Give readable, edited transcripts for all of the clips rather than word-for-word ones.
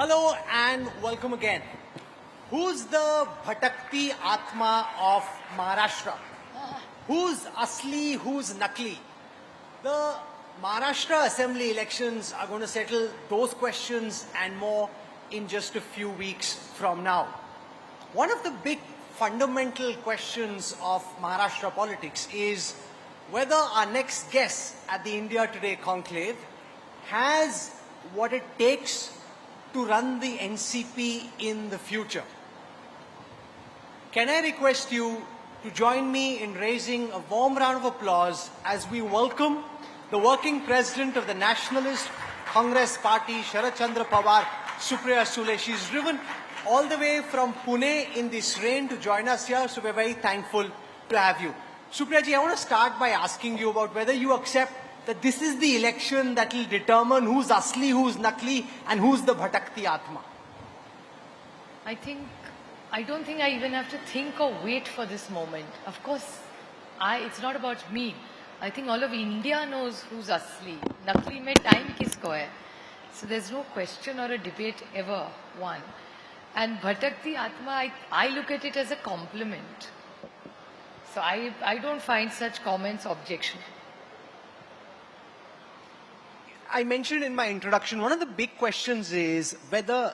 Hello and welcome again. Who's the Bhatakti Atma of Maharashtra? Who's Asli, who's Nakli? The Maharashtra Assembly elections are going to settle those questions and more in just a few weeks from now. One of the big fundamental questions of Maharashtra politics is whether our next guest at the India Today conclave has what it takes to run the NCP in the future. Can I request you to join me in raising a warm round of applause as we welcome the working president of the Nationalist Congress Party, Sharatchandra Pawar, Supriya Sule. She's driven all the way from Pune in this rain to join us here, so we're very thankful to have you. Supriya ji, I want to start by asking you about whether you accept that this is the election that will determine who's Asli, who's Nakli, and who's the Bhatakti Atma. I don't think I even have to think or wait for this moment. Of course, it's not about me. I think all of India knows who's Asli. Nakli mein time kisko hai. So there's no question or a debate ever won. And Bhatakti Atma, I look at it as a compliment. So I don't find such comments objectionable. I mentioned in my introduction, one of the big questions is whether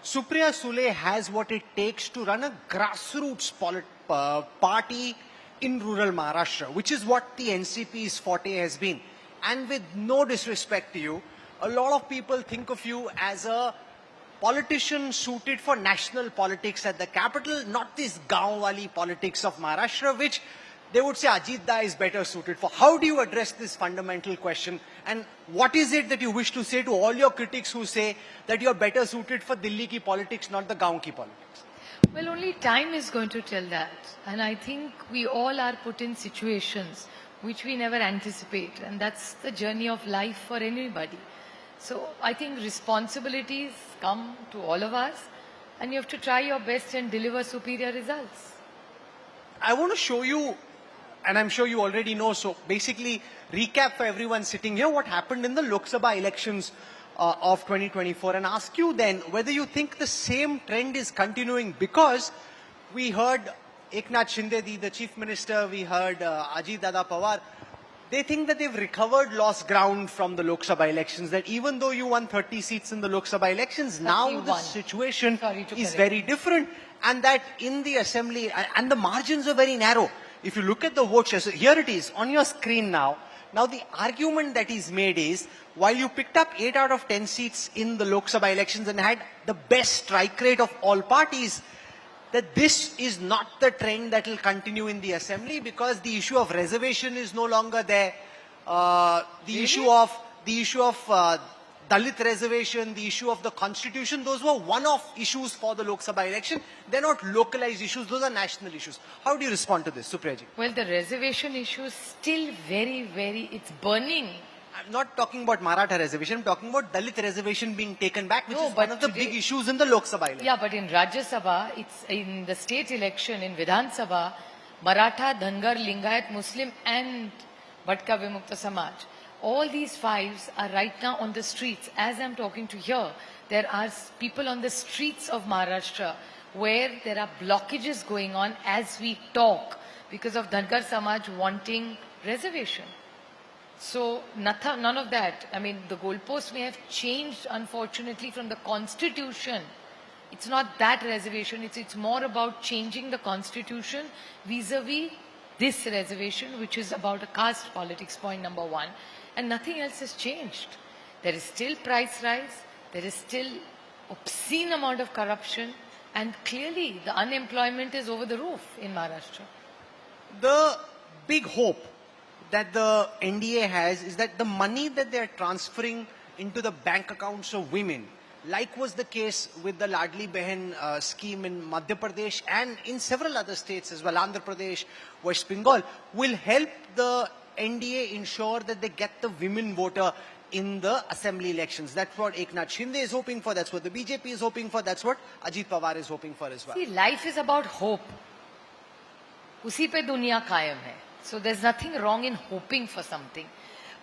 Supriya Sule has what it takes to run a grassroots party in rural Maharashtra, which is what the NCP's forte has been. And with no disrespect to you, a lot of people think of you as a politician suited for national politics at the capital, not this gaon-wali politics of Maharashtra, which they would say Ajit Da is better suited for. How do you address this fundamental question? And what is it that you wish to say to all your critics who say that you're better suited for Delhi ki politics, not the gaon ki politics? Well, only time is going to tell that. And I think we all are put in situations which we never anticipate. And that's the journey of life for anybody. So I think responsibilities come to all of us. And you have to try your best and deliver superior results. I want to show you, and I'm sure you already know, so basically recap for everyone sitting here what happened in the Lok Sabha elections of 2024 and ask you then whether you think the same trend is continuing, because we heard Eknath Shinde, the Chief Minister, we heard Ajit Dada Pawar. They think that they've recovered lost ground from the Lok Sabha elections, that even though you won 30 seats in the Lok Sabha elections, now the situation is very different, and that in the assembly, and the margins are very narrow. If you look at the vote share, so here it is on your screen now. Now the argument that is made is, while you picked up 8 out of 10 seats in the Lok Sabha elections and had the best strike rate of all parties, that this is not the trend that will continue in the assembly, because the issue of reservation is no longer there. The issue of Dalit reservation, the issue of the constitution, those were one-off issues for the Lok Sabha election. They're not localized issues, those are national issues. How do you respond to this, Supriya ji? Well, the reservation issue is still it's burning. I'm not talking about Maratha reservation, I'm talking about Dalit reservation being taken back, which is one of the big issues in the Lok Sabha election. Yeah, but in Rajya Sabha, it's in the state election, in Vidhan Sabha, Maratha, Dhangar, Lingayat, Muslim and Bhatka Vimukta Samaj. All these fives are right now on the streets. As I'm talking to here, there are people on the streets of Maharashtra where there are blockages going on as we talk because of Dhangar Samaj wanting reservation. So none of that. I mean, the goalposts may have changed, unfortunately, from the constitution. It's not that reservation. It's more about changing the constitution vis-a-vis this reservation, which is about a caste politics, point number one. And nothing else has changed. There is still price rise. There is still obscene amount of corruption. And clearly, the unemployment is over the roof in Maharashtra. The big hope that the NDA has is that the money that they are transferring into the bank accounts of women, like was the case with the Ladli Behan scheme in Madhya Pradesh and in several other states as well, Andhra Pradesh, West Bengal, will help the NDA ensure that they get the women voter in the assembly elections. That's what Eknath Shinde is hoping for, that's what the BJP is hoping for, that's what Ajit Pawar is hoping for as well. See, life is about hope. Usi pe duniya kayam hai. So there's nothing wrong in hoping for something.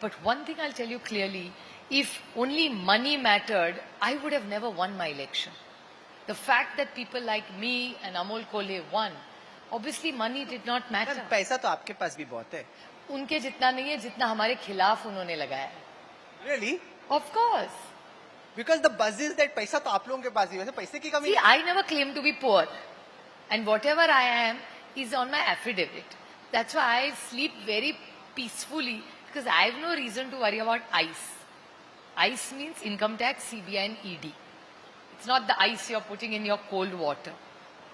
But one thing I'll tell you clearly, if only money mattered, I would have never won my election. The fact that people like me and Amol Kole won, obviously money did not matter. Ma'am, पैसा तो आपके पास भी बहुत है. उनके जितना नहीं है जितना हमारे खिलाफ उन्होंने लगाया है. Really? Of course. Because the buzz is that पैसा तो आप लोगों के पास ही है. वैसे पैसे की कमी See, I never claim to be poor. And whatever I am is on my affidavit. That's why I sleep very peacefully because I have no reason to worry about ICE. ICE means income tax, CBI and ED. It's not the ice you're putting in your cold water.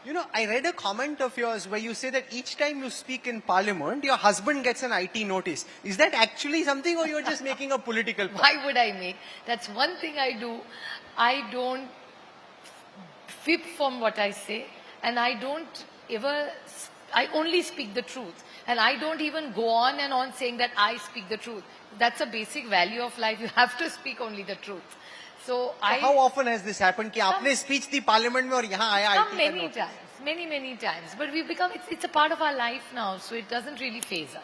You know, I read a comment of yours where you say that each time you speak in parliament, your husband gets an IT notice. Is that actually something or you're just making a political point? Why would I make? That's one thing I do. I don't fib from what I say and I don't ever, I only speak the truth. And I don't even go on and on saying that I speak the truth. That's a basic value of life. You have to speak only the truth. So how often has this happened कि आपने speech दी parliament में और यहाँ आया IT many times, many times. But we've become, it's a part of our life now, so it doesn't really faze us.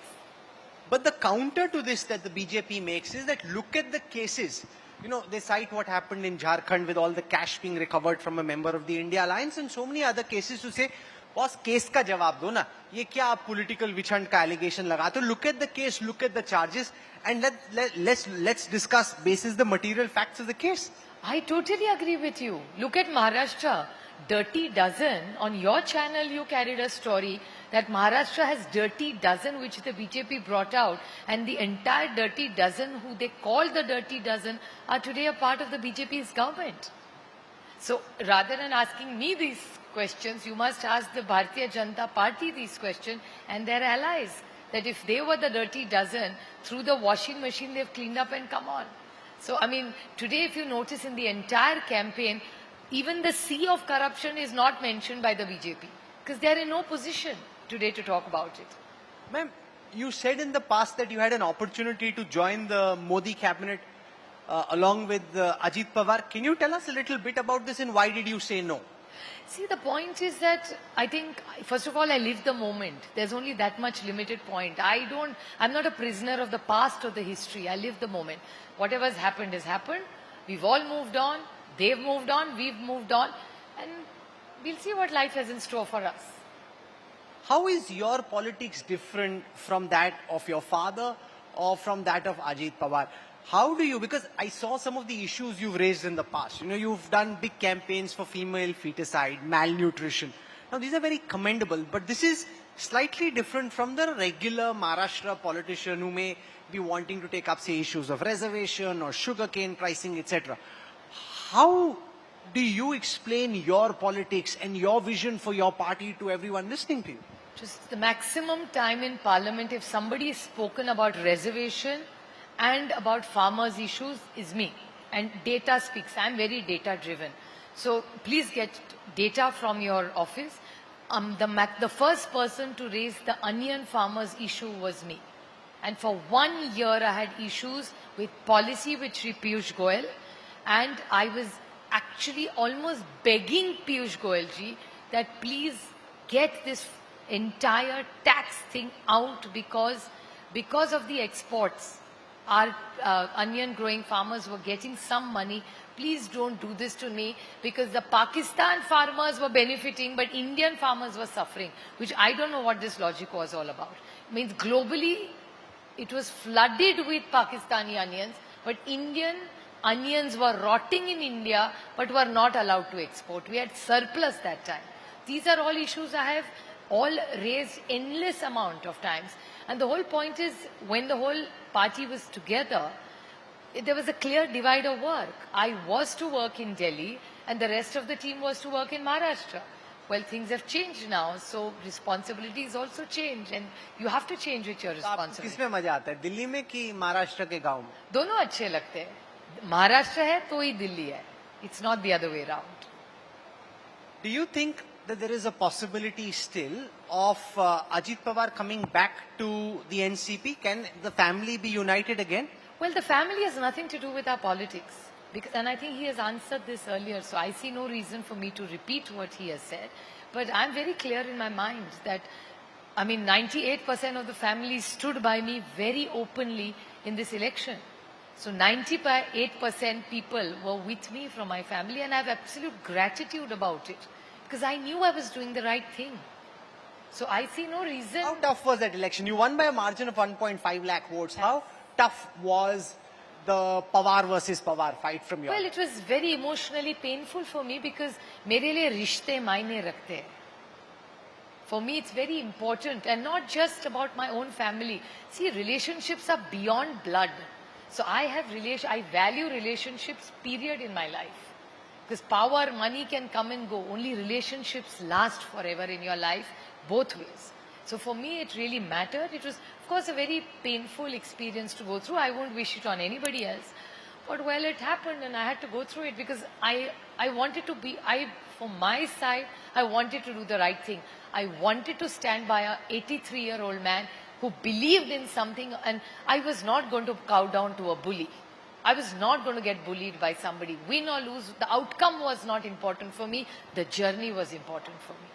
But the counter to this that the BJP makes is that look at the cases. You know, they cite what happened in Jharkhand with all the cash being recovered from a member of the India Alliance and so many other cases to say, boss, case का जवाब दो ना. ये क्या आप political witch hunt का allegation लगाते हो? Look at the case, look at the charges, and let's discuss basis the material facts of the case. I totally agree with you. Look at Maharashtra. Dirty Dozen. On your channel, you carried a story that Maharashtra has Dirty Dozen, which the BJP brought out, and the entire Dirty Dozen, who they call the Dirty Dozen, are today a part of the BJP's government. So rather than asking me these questions, you must ask the Bharatiya Janata Party these questions and their allies. That if they were the Dirty Dozen, through the washing machine they've cleaned up and come on. So I mean, today if you notice in the entire campaign, even the sea of corruption is not mentioned by the BJP. Because they are in no position today to talk about it. Ma'am, you said in the past that you had an opportunity to join the Modi cabinet along with Ajit Pawar. Can you tell us a little bit about this and why did you say no? See, the point is that I think, first of all, I live the moment. There's only that much limited point. I'm not a prisoner of the past or the history. I live the moment. Whatever has happened. We've all moved on. They've moved on. We've moved on. And we'll see what life has in store for us. How is your politics different from that of your father or from that of Ajit Pawar? How do you, because I saw some of the issues you've raised in the past. You know, you've done big campaigns for female feticide, malnutrition. Now, these are very commendable, but this is slightly different from the regular Maharashtra politician who may be wanting to take up, say, issues of reservation or sugarcane pricing, etc. How do you explain your politics and your vision for your party to everyone listening to you? Just the maximum time in parliament, if somebody has spoken about reservation and about farmers' issues, is me. And data speaks. I'm very data driven. So please get data from your office. The first person to raise the onion farmers issue was me. And for 1 year I had issues with policy with Shri Piyush Goyal. And I was actually almost begging Piyush Goyal ji that please get this entire tax thing out because of the exports. Our onion growing farmers were getting some money. Please don't do this to me because the Pakistan farmers were benefiting but Indian farmers were suffering, which I don't know what this logic was all about. It means globally it was flooded with Pakistani onions, but Indian onions were rotting in India but were not allowed to export. We had surplus that time. These are all issues I have all raised endless amount of times. And the whole point is, when the whole party was together, there was a clear divide of work. I was to work in Delhi and the rest of the team was to work in Maharashtra. Well, things have changed now, so responsibilities also change and you have to change with your responsibilities. किसमें मजा आता है, दिल्ली में कि महाराष्ट्र के गांव में? दोनों अच्छे लगते हैं. महाराष्ट्र है तो ही दिल्ली है. It's not the other way around. Do you think that there is a possibility still of Ajit Pawar coming back to the NCP? Can the family be united again? Well, the family has nothing to do with our politics. And I think he has answered this earlier, so I see no reason for me to repeat what he has said. But I'm very clear in my mind that, 98% of the family stood by me very openly in this election. So 98% people were with me from my family, and I have absolute gratitude about it because I knew I was doing the right thing. So I see no reason. How tough was that election? You won by a margin of 1.5 lakh votes. How tough was the Pawar versus Pawar fight from your Well, it was very emotionally painful for me because मेरे लिए रिश्ते मायने रखते हैं. For me, it's very important, and not just about my own family. See, relationships are beyond blood. So I value relationships, period, in my life. Because power, money can come and go. Only relationships last forever in your life, both ways. So for me, it really mattered. It was, of course, a very painful experience to go through. I won't wish it on anybody else. But well, it happened and I had to go through it because I wanted to be, from my side, I wanted to do the right thing. I wanted to stand by a 83-year-old man who believed in something, and I was not going to cow down to a bully. I was not going to get bullied by somebody. Win or lose, the outcome was not important for me. The journey was important for me.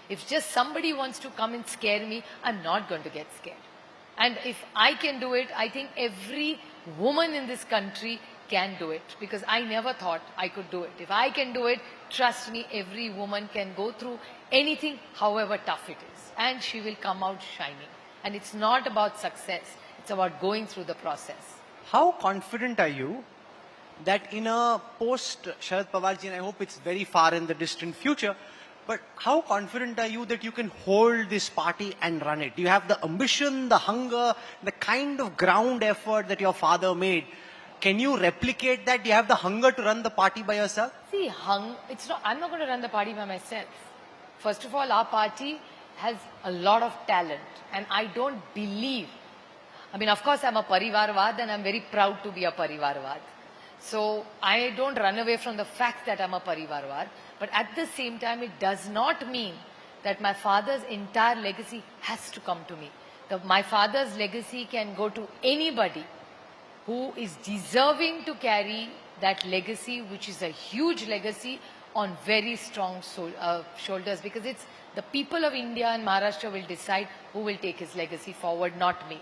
If just somebody wants to come and scare me, I'm not going to get scared. And if I can do it, I think every woman in this country can do it, because I never thought I could do it. If I can do it, trust me, every woman can go through anything, however tough it is, and she will come out shining. And it's not about success, it's about going through the process. How confident are you that in a post Sharad Pawar ji, and I hope it's very far in the distant future, but how confident are you that you can hold this party and run it? Do you have the ambition, the hunger, the kind of ground effort that your father made? Can you replicate that? Do you have the hunger to run the party by yourself? See, I'm not going to run the party by myself. First of all, our party has a lot of talent, and I don't believe, of course I'm a Parivarvad and I'm very proud to be a Parivarvad. So I don't run away from the fact that I'm a Parivarvad, but at the same time it does not mean that my father's entire legacy has to come to me. My father's legacy can go to anybody who is deserving to carry that legacy, which is a huge legacy, on very strong shoulders, because it's the people of India and Maharashtra will decide who will take his legacy forward, not me.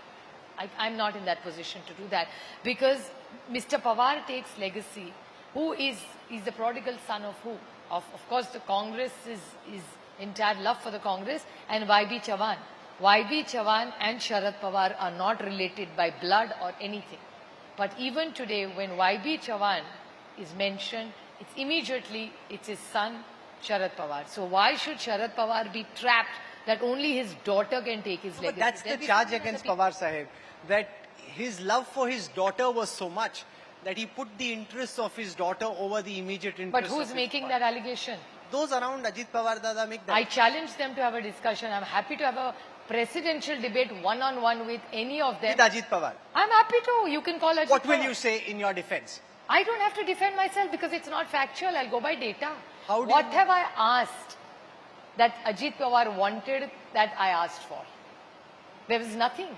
I'm not in that position to do that, because Mr. Pawar takes legacy. Who is the prodigal son of who? Of course, the Congress is entire love for the Congress, and YB Chavan. YB Chavan and Sharad Pawar are not related by blood or anything. But even today, when YB Chavan is mentioned, it's his son, Sharad Pawar. So why should Sharad Pawar be trapped that only his daughter can take his legacy? But that's the charge against Pawar Sahib, that his love for his daughter was so much that he put the interests of his daughter over the immediate interests. But who's making that allegation? Those around Ajit Pawar Dada make that. I challenge them to have a discussion. I'm happy to have a presidential debate one-on-one with any of them. With Ajit Pawar. I'm happy to. You can call Ajit What Pawar. will you say in your defense? I don't have to defend myself because it's not factual. I'll go by data. What have I asked that Ajit Pawar wanted that I asked for? There was nothing.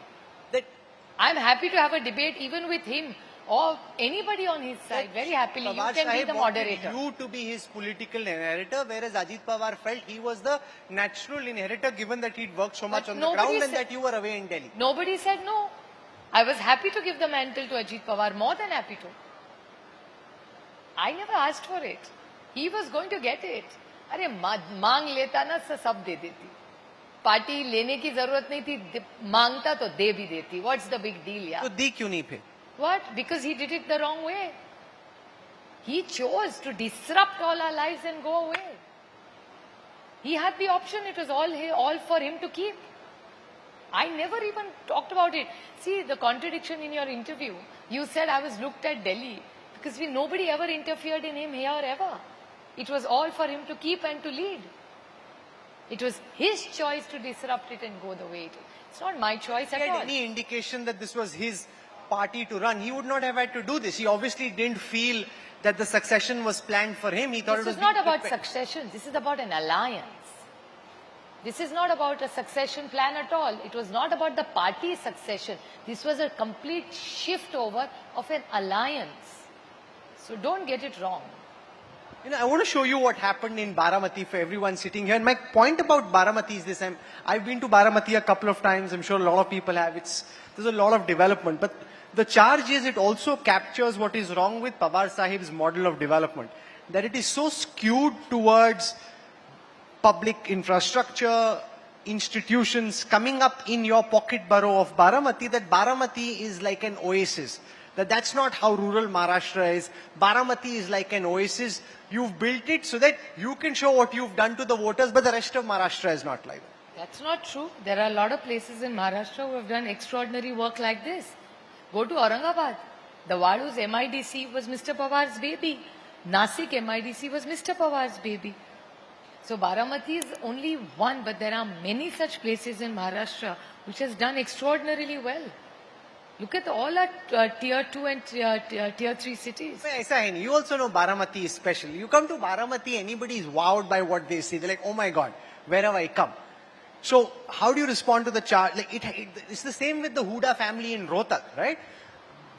I'm happy to have a debate even with him or anybody on his side. Very happily. You can be the moderator. You to be his political inheritor, whereas Ajit Pawar felt he was the natural inheritor, given that he'd worked so much on the ground and that you were away in Delhi. Nobody said no. I was happy to give the mantle to Ajit Pawar, more than happy to. I never asked for it. He was going to get it. अरे मांग लेता ना सब दे देती. Party लेने की जरूरत नहीं थी, मांगता तो दे भी देती. What's the big deal, यार? तो दी क्यों नहीं फिर? What? Because he did it the wrong way. He chose to disrupt all our lives and go away. He had the option. It was all for him to keep. I never even talked about it. See the contradiction in your interview. You said I was looked at Delhi because nobody ever interfered in him here ever. It was all for him to keep and to lead. It was his choice to disrupt it and go the way it is. It's not my choice at all. If he had any indication that this was his party to run, he would not have had to do this. He obviously didn't feel that the succession was planned for him. He thought this it was is not about succession. This is about an alliance. This is not about a succession plan at all. It was not about the party succession. This was a complete shift over of an alliance. So don't get it wrong. I want to show you what happened in Baramati for everyone sitting here. And my point about Baramati is this. I've been to Baramati a couple of times. I'm sure a lot of people have. There's a lot of development. But The charge is it also captures what is wrong with Pawar Sahib's model of development, that it is so skewed towards public infrastructure, institutions coming up in your pocket borough of Baramati, that Baramati is like an oasis. That's not how rural Maharashtra is. Baramati is like an oasis. You've built it so that you can show what you've done to the voters, but the rest of Maharashtra is not like that. That's not true. There are a lot of places in Maharashtra who have done extraordinary work like this. Go to Aurangabad. The Vadu's MIDC was Mr. Pawar's baby. Nasik MIDC was Mr. Pawar's baby. So Baramati is only one, but there are many such places in Maharashtra which has done extraordinarily well. Look at all our tier 2 and tier 3 cities. Aisa hai nahi. You also know Baramati is special. You come to Baramati, anybody is wowed by what they see. They're like, oh my God, where have I come? So how do you respond to the charge? Like it's the same with the Huda family in Rohtak, right?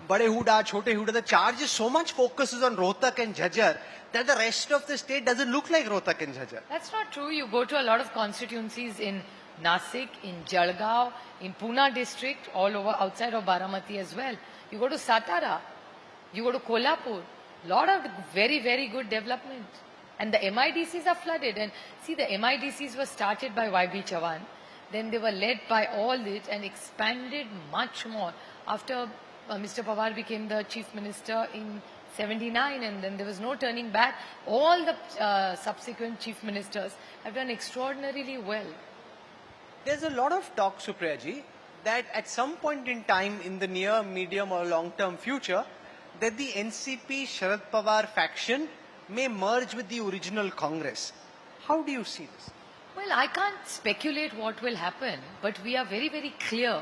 Bade Huda, Chote Huda, the charge is so much focuses on Rohtak and Jhajjar that the rest of the state doesn't look like Rohtak and Jhajjar. That's not true. You go to a lot of constituencies in Nasik, in Jalgaon, in Pune district, all over outside of Baramati as well. You go to Satara, you go to Kolhapur, lot of very, very good development. And the MIDCs are flooded. And see, the MIDCs were started by YB Chavan. Then they were led by all it and expanded much more after Mr. Pawar became the chief minister in 79, and then there was no turning back. All the subsequent chief ministers have done extraordinarily well. There's a lot of talk, Supriya ji, that at some point in time in the near, medium or long-term future, that the NCP Sharad Pawar faction may merge with the original Congress. How do you see this? Well, I can't speculate what will happen, but we are very, very clear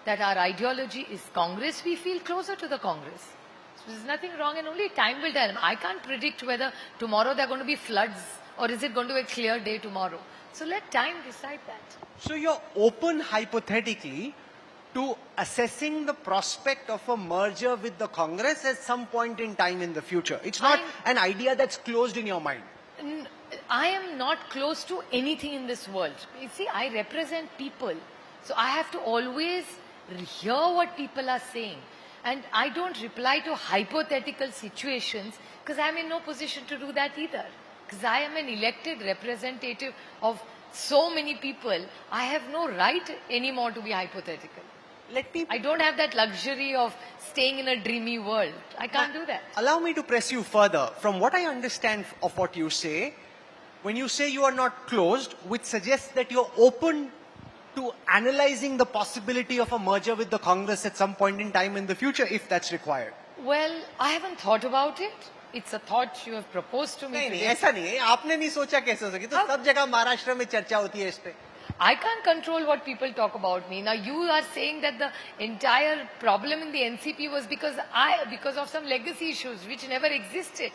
that our ideology is Congress. We feel closer to the Congress. So there's nothing wrong, and only time will tell. I can't predict whether tomorrow there are going to be floods or is it going to be a clear day tomorrow. So let time decide that. So you're open hypothetically to assessing the prospect of a merger with the Congress at some point in time in the future. It's not an idea that's closed in your mind. I am not close to anything in this world. You see, I represent people. So I have to always hear what people are saying. And I don't reply to hypothetical situations because I'm in no position to do that either. Because I am an elected representative of so many people. I have no right anymore to be hypothetical. I don't have that luxury of staying in a dreamy world. I can't do that. Allow me to press you further. From what I understand of what you say, when you say you are not closed, which suggests that you're open to analyzing the possibility of a merger with the Congress at some point in time in the future, if that's required. Well, I haven't thought about it. It's a thought you have proposed to me. नहीं, ऐसा नहीं है. आपने नहीं सोचा कैसे हो सके? तो सब जगह महाराष्ट्र में चर्चा होती है इस पे. I can't control what people talk about me. Now you are saying that the entire problem in the NCP was because of some legacy issues which never existed.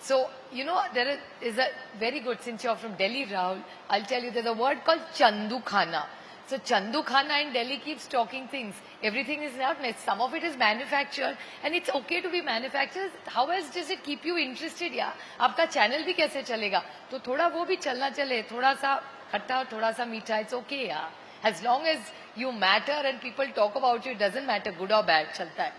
So, you know, there is a very good, since you're from Delhi, Rahul, I'll tell you there's a word called Chandu Khana. So Chandu Khana in Delhi keeps talking things. Everything is not, some of it is manufactured and it's okay to be manufactured. How else does it keep you interested? Yeah, आपका channel भी कैसे चलेगा? तो थोड़ा वो भी चलना चले, थोड़ा सा खट्टा, थोड़ा सा मीठा, it's okay, yeah. As long as you matter and people talk about you, it doesn't matter good or bad, चलता है.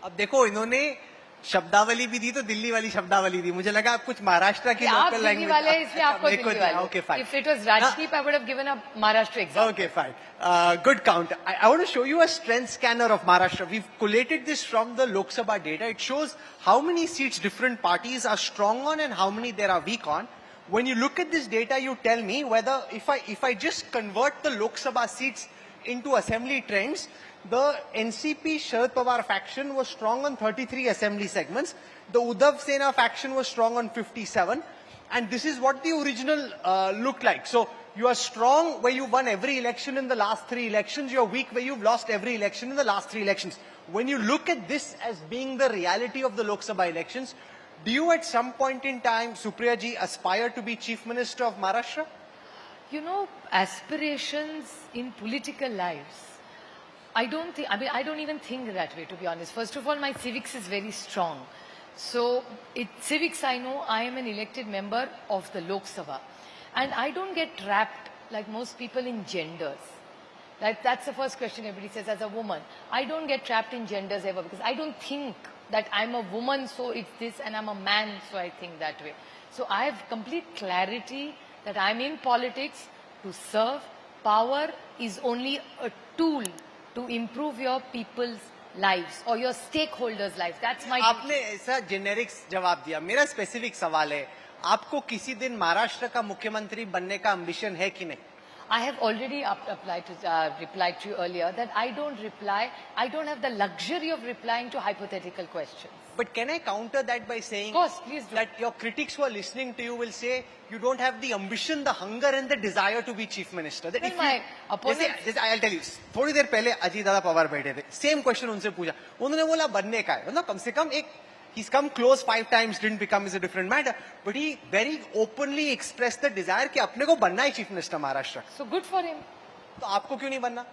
अब देखो इन्होंने शब्दावली भी दी तो दिल्ली वाली शब्दावली दी. मुझे लगा आप कुछ महाराष्ट्र की लोकल लैंग्वेज. आप दिल्ली वाले हैं इसलिए आपको दिल्ली वाले. Okay, fine. If it was Rajdeep, I would have given a Maharashtra example. Okay, fine. Good count. I want to show you a strength scanner of Maharashtra. We've collated this from the Lok Sabha data. It shows how many seats different parties are strong on and how many they are weak on. When you look at this data, you tell me whether if I just convert the Lok Sabha seats into assembly trends, the NCP Sharad Pawar faction was strong on 33 assembly segments. The Uddhav Sena faction was strong on 57. And this is what the original looked like. So you are strong where you won every election in the last 3 elections. You are weak where you've lost every election in the last 3 elections. When you look at this as being the reality of the Lok Sabha elections, do you at some point in time, Supriya ji, aspire to be Chief Minister of Maharashtra? You know, aspirations in political lives, I don't even think that way, to be honest. First of all, my civics is very strong. So, civics, I know I am an elected member of the Lok Sabha. And I don't get trapped, like most people, in genders. That's the first question everybody says as a woman. I don't get trapped in genders ever because I don't think that I'm a woman, so it's this, and I'm a man, so I think that way. So I have complete clarity that I'm in politics to serve. Power is only a tool to improve your people's lives or your stakeholders' lives. That's my... आपने ऐसा generics जवाब दिया. मेरा specific सवाल है, आपको किसी दिन महाराष्ट्र का मुख्यमंत्री बनने का एम्बिशन है कि नहीं? I have already replied to you earlier that I don't have the luxury of replying to hypothetical questions. But can I counter that by saying Of course, please do. that your critics who are listening to you will say you don't have the ambition, the hunger and the desire to be chief minister? That Well, if my you, opponents- जैसे I'll tell you, थोड़ी देर पहले अजीत दादा पवार बैठे थे, same question उनसे पूछा, उन्होंने बोला बनने का है, मतलब कम से कम एक he's come close 5 times, didn't become is a different matter, but he very openly expressed the desire कि अपने को बनना है chief minister Maharashtra. So good for him. तो आपको क्यों नहीं बनना?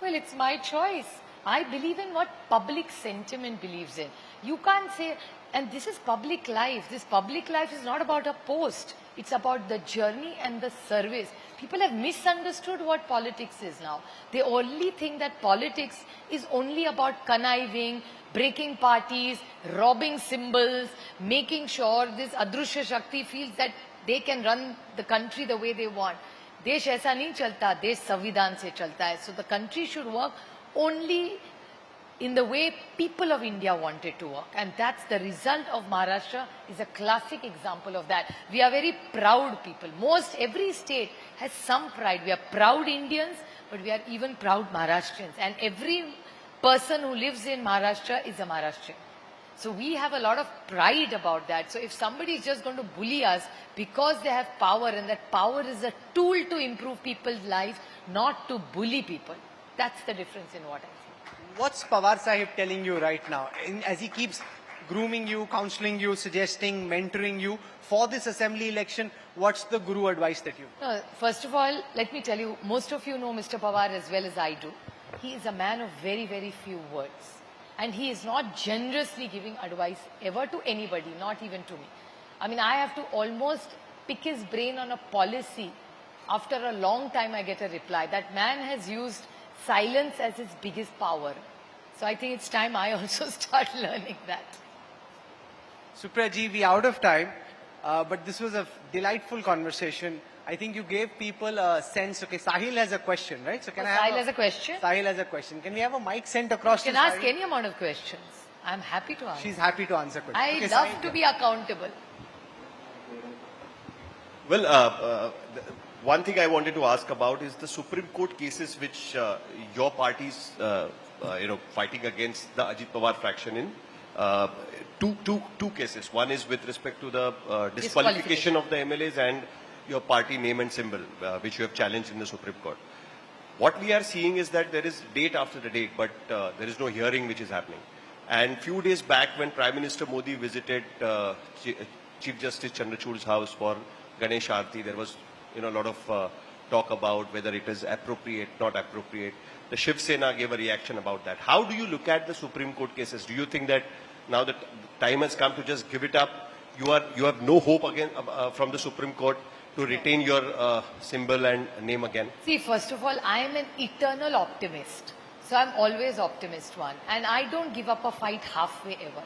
Well, it's my choice. I believe in what public sentiment believes in. You can't say, and this is public life. This public life is not about a post. It's about the journey and the service. People have misunderstood what politics is now. They only think that politics is only about conniving, breaking parties, robbing symbols, making sure this Adrushya Shakti feels that they can run the country the way they want. देश ऐसा नहीं चलता, देश संविधान से चलता है. So the country should work only in the way people of India want it to work. And that's the result of Maharashtra is a classic example of that. We are very proud people. Every state has some pride. We are proud Indians, but we are even proud Maharashtrians. And every person who lives in Maharashtra is a Maharashtrian. So we have a lot of pride about that. So if somebody is just going to bully us because they have power and that power is a tool to improve people's lives, not to bully people, that's the difference in what I think. What's Pawar Sahib telling you right now? As he keeps grooming you, counseling you, suggesting, mentoring you for this assembly election, what's the guru advice that you... No, first of all, let me tell you, most of you know Mr. Pawar as well as I do. He is a man of very, very few words. And he is not generously giving advice ever to anybody, not even to me. I mean, I have to almost pick his brain on a policy. After a long time, I get a reply. That man has used silence as his biggest power. So I think it's time I also start learning that. Supriya ji, we are out of time, but this was a delightful conversation. I think you gave people a sense. Okay, Sahil has a question, right? So can I have Sahil has a question? Sahil has a question. Can we have a mic sent across You to can ask Sahil? any amount of questions. I'm happy to answer. She's happy to answer questions. I Okay, love Sahil, to be accountable. Well, one thing I wanted to ask about is the Supreme Court cases which your party's, fighting against the Ajit Pawar faction in. Two cases. One is with respect to the disqualification of the MLAs and your party name and symbol, which you have challenged in the Supreme Court. What we are seeing is that there is date after the date, but there is no hearing which is happening. And few days back, when Prime Minister Modi visited Chief Justice Chandrachud's house for Ganesh Aarti, there was a lot of talk about whether it is appropriate, not appropriate. The Shiv Sena gave a reaction about that. How do you look at the Supreme Court cases? Do you think that now that time has come to just give it up, you have no hope again from the Supreme Court to retain your symbol and name again? See, first of all, I am an eternal optimist. So I'm always optimist one. And I don't give up a fight halfway ever.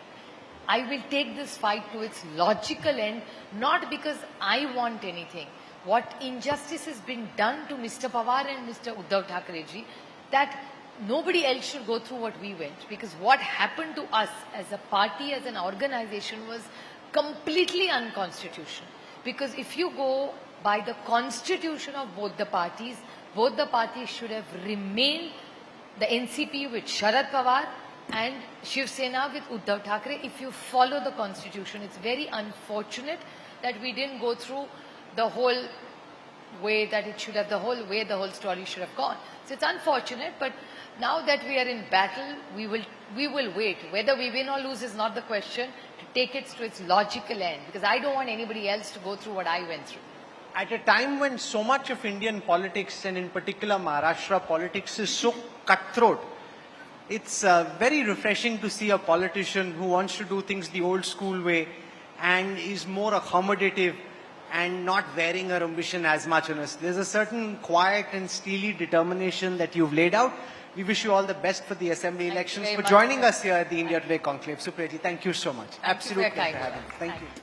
I will take this fight to its logical end, not because I want anything. What injustice has been done to Mr. Pawar and Mr. Uddhav Thackerayji, that nobody else should go through what we went. Because what happened to us as a party, as an organization was completely unconstitutional. Because if you go by the constitution of both the parties should have remained the NCP with Sharad Pawar and Shiv Sena with Uddhav Thackeray. If you follow the constitution, it's very unfortunate that we didn't go through the whole way that it should have, the whole story should have gone. So it's unfortunate, but now that we are in battle, we will wait. Whether we win or lose is not the question. To take it to its logical end, because I don't want anybody else to go through what I went through. At a time when so much of Indian politics, and in particular Maharashtra politics, is so cutthroat, it's very refreshing to see a politician who wants to do things the old school way and is more accommodative and not wearing her ambition as much on us. There's a certain quiet and steely determination that you've laid out. We wish you all the best for the assembly elections, very for much, joining sir. us here at the India Today Conclave. Supriya ji, thank you so much. Thank you for your Absolute pleasure kind having you. words. Thank Thank you. you.